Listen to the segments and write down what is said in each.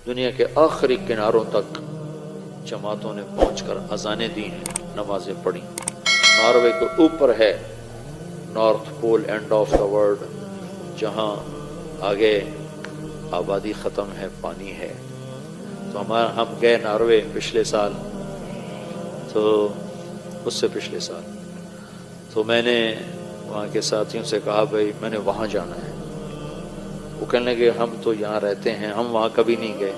دنیا کے آخری کناروں تک جماعتوں نے پہنچ کر اذانیں دی ہیں، نمازیں پڑھی۔ ناروے کے اوپر ہے north pole end of the world, جہاں آگے آبادی ختم ہے، پانی ہے۔ تو ہم گئے ناروے پچھلے سال، تو اس سے پچھلے سال، تو میں نے وہاں کے ساتھیوں سے کہا بھائی میں نے وہاں جانا ہے۔ وہ کہنے لگے ہم تو یہاں رہتے ہیں، ہم وہاں کبھی نہیں گئے،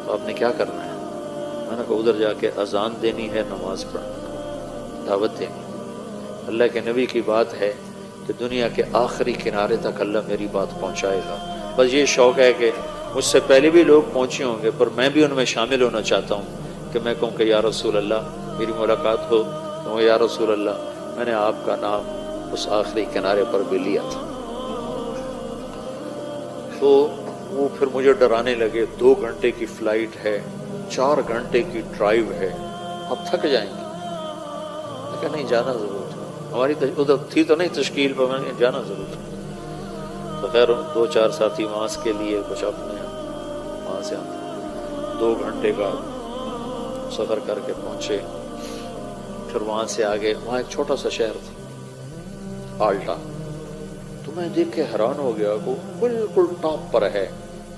تو آپ نے کیا کرنا ہے؟ میں نے کہا ادھر جا کے اذان دینی ہے، نماز پڑھنا، دعوت دینی۔ اللہ کے نبی کی بات ہے کہ دنیا کے آخری کنارے تک اللہ میری بات پہنچائے گا۔ بس یہ شوق ہے کہ مجھ سے پہلے بھی لوگ پہنچے ہوں گے، پر میں بھی ان میں شامل ہونا چاہتا ہوں کہ میں کہوں کہ یا رسول اللہ میری ملاقات ہو، تو یا رسول اللہ میں نے آپ کا نام اس آخری کنارے پر بھی لیا تھا۔ تو وہ پھر مجھے ڈرانے لگے، 2 گھنٹے کی فلائٹ ہے، 4 گھنٹے کی ڈرائیو ہے، آپ تھک جائیں گے۔ میں کہا نہیں جانا ضرور ہے، ہماری ادھر تھی تو نہیں تشکیل پر، میں نے جانا ضرور ہے۔ تو خیر 2-4 ساتھی وہاں کے لیے کچھ اپنے وہاں سے 2 گھنٹے کا سفر کر کے پہنچے۔ پھر وہاں سے آگے، وہاں ایک چھوٹا سا شہر تھا آلٹا، تو میں دیکھ کے حیران ہو گیا کہ بالکل ٹاپ پر ہے۔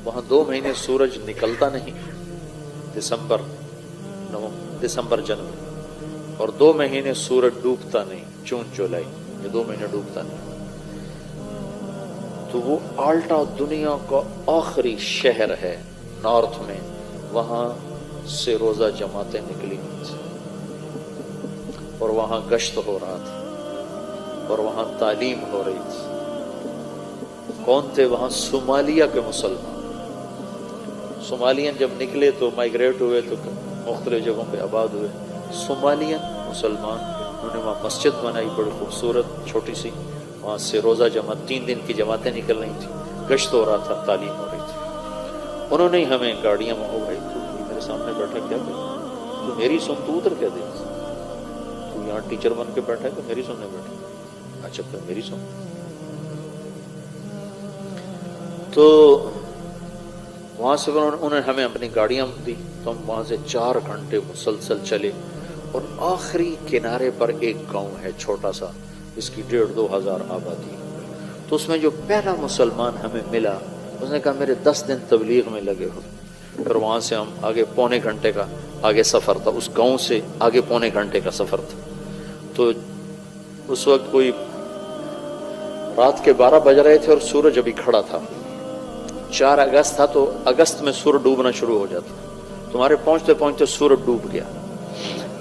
وہاں 2 مہینے سورج نکلتا نہیں، دسمبر جنوری، اور 2 مہینے سورج ڈوبتا نہیں، جون جولائی، یہ 2 مہینے ڈوبتا نہیں۔ تو وہ آلٹا دنیا کا آخری شہر ہے نارتھ میں، وہاں سے روزہ جماعتیں نکلی ہوئی تھی، اور وہاں گشت ہو رہا تھا، اور وہاں تعلیم ہو رہی تھی۔ کون تھے وہاں؟ صومالیہ کے مسلمان۔ صومالین جب نکلے تو مائیگریٹ ہوئے تو مختلف جگہوں پہ آباد ہوئے۔ صومالین مسلمان، انہوں نے وہاں مسجد بنائی بڑی خوبصورت چھوٹی سی، وہاں سے روزہ جماعت 3 دن کی جماعتیں نکل رہی تھیں، گشت ہو رہا تھا، تعلیم ہو رہی تھی۔ انہوں نے ہمیں گاڑیاں میں، بھائی تو میرے سامنے بیٹھا کیا کر، تو میری سن، تو ادھر کیا دے، تو یہاں ٹیچر بن کے بیٹھا ہے تو میری سننے بیٹھا، اچھا پھر میری سن۔ تو وہاں سے انہوں نے ہمیں اپنی گاڑیاں دی، تو ہم وہاں سے 4 گھنٹے مسلسل چلے، اور آخری کنارے پر ایک گاؤں ہے چھوٹا سا، اس کی 1,500-2 ہزار آبادی۔ تو اس میں جو پہلا مسلمان ہمیں ملا، اس نے کہا میرے 10 دن تبلیغ میں لگے ہو۔ پھر وہاں سے ہم آگے 1.25 گھنٹے کا آگے سفر تھا، اس گاؤں سے آگے 1.25 گھنٹے کا سفر تھا۔ تو اس وقت کوئی رات کے 12 بج رہے تھے اور سورج ابھی کھڑا تھا، 4 اگست تھا، تو اگست میں سورج ڈوبنا شروع ہو جاتا، تمہارے پہنچتے پہنچتے سورج ڈوب گیا۔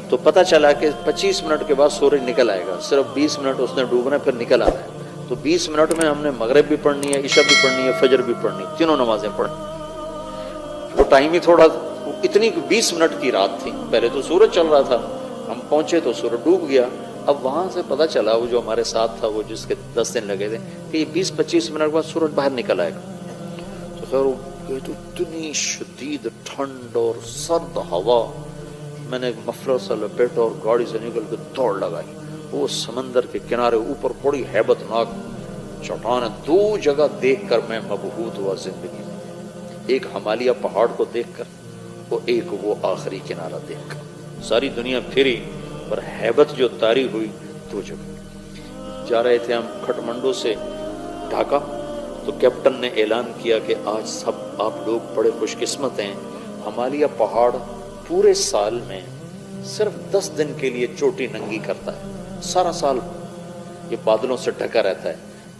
تو پتہ چلا کہ 25 منٹ کے بعد سورج نکل آئے گا، صرف 20 منٹ اس نے ڈوبنا پھر نکل آنا ہے۔ تو 20 منٹ میں ہم نے مغرب بھی پڑھنی ہے، عشاء بھی پڑھنی ہے، فجر بھی پڑھنی، تینوں نمازیں پڑھنی۔ وہ ٹائم ہی تھوڑا، اتنی 20 منٹ کی رات تھی، پہلے تو سورج چل رہا تھا، ہم پہنچے تو سورج ڈوب گیا۔ اب وہاں سے پتہ چلا، وہ جو ہمارے ساتھ تھا، وہ جس کے 10 دن لگے تھے، کہ یہ 20-25 منٹ بعد سورج باہر نکل آئے گا۔ تو خیر یہ تو اتنی شدید ٹھنڈ اور سرد ہوا، میں نے مفلر سے لپیٹا اور گاڑی سے نکل کے دوڑ لگائی۔ وہ سمندر کے کنارے اوپر بڑی ہیبت ناک چٹان، 2 جگہ دیکھ کر میں مبہوت ہوا زندگی میں، ایک ہمالیہ پہاڑ کو دیکھ کر، اور ایک وہ آخری کنارہ دیکھ کر۔ ساری دنیا پھری پر ہیبت جو طاری ہوئی 2 جگہ۔ جا رہے تھے ہم کھٹمنڈو سے ڈھاکہ، تو کیپٹن نے اعلان کیا کہ آج سب آپ لوگ بڑے خوش قسمت ہیں، ہمالیہ پہاڑ پورے سال میں صرف 10 دن کے لیے چوٹی ننگی کرتا ہے، سارا سال یہ بادلوں سے ڈھکا رہتا ہے،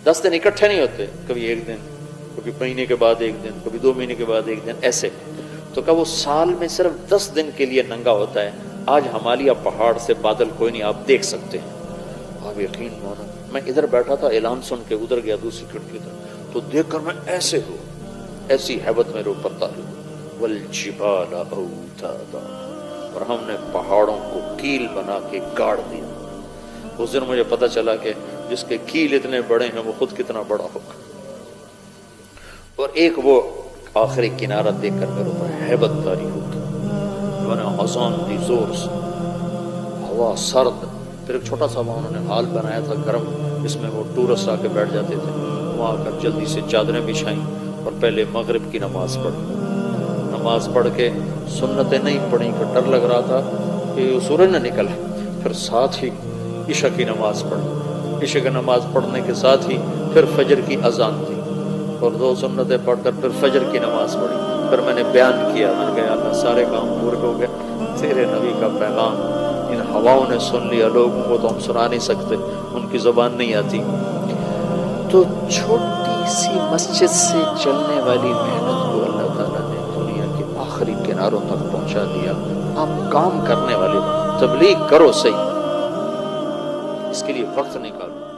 10 دن اکٹھے نہیں ہوتے، کبھی 1 دن، کبھی مہینے کے بعد 1 دن، کبھی 2 مہینے کے بعد 1 دن، ایسے۔ تو کہا وہ سال میں صرف 10 دن کے لیے ننگا ہوتا ہے، آج ہمالیہ پہاڑ سے بادل کوئی نہیں، آپ دیکھ سکتے ہیں۔ آپ یقین مانو، میں ادھر بیٹھا تھا، اعلان سن کے ادھر گیا دوسری کھڑکی تک، تو دیکھ کر میں ایسے ہوں، ایسی ہیبت میرے اوپر طاری ہوئی۔ والجبال اوتادا، اور ہم نے پہاڑوں کو کیل بنا کے گاڑ دیا۔ اس دن مجھے پتہ چلا کہ جس کے کیل اتنے بڑے ہیں وہ خود کتنا بڑا ہوگا۔ اور ایک وہ آخری کنارہ دیکھ کر میرے اوپر ہیبت طاری ہوگی، میں نے آسان دی زور سے، ہوا سرد، پھر ایک چھوٹا سا وہاں انہوں نے ہال بنایا تھا گرم، جس میں وہ ٹورسٹ آ کے بیٹھ جاتے تھے، وہاں آ کر جلدی سے چادریں بچھائیں اور پہلے مغرب کی نماز پڑھی۔ نماز پڑھ کے سنتیں نہیں پڑھی کہ ڈر لگ رہا تھا کہ سورج نہ نکلا، پھر ساتھ ہی عشاء کی نماز پڑھی، عشاء کی نماز پڑھنے کے ساتھ ہی پھر فجر کی اذان دی اور 2 سنتیں پڑھ کر پھر فجر کی نماز پڑھی۔ پھر میں نے بیان کیا، میں نے کہا اللہ سارے کام پورے ہو گئے، تیرے نبی کا پیغام ان ہواؤں نے سن لیا، لوگوں کو تو ہم سنا نہیں سکتے، ان کی زبان نہیں آتی۔ تو چھوٹی سی مسجد سے چلنے والی محنت کو اللہ تعالیٰ نے دنیا کے آخری کناروں تک پہنچا دیا۔ آپ کام کرنے والے تبلیغ کرو صحیح، اس کے لیے وقت نکالو۔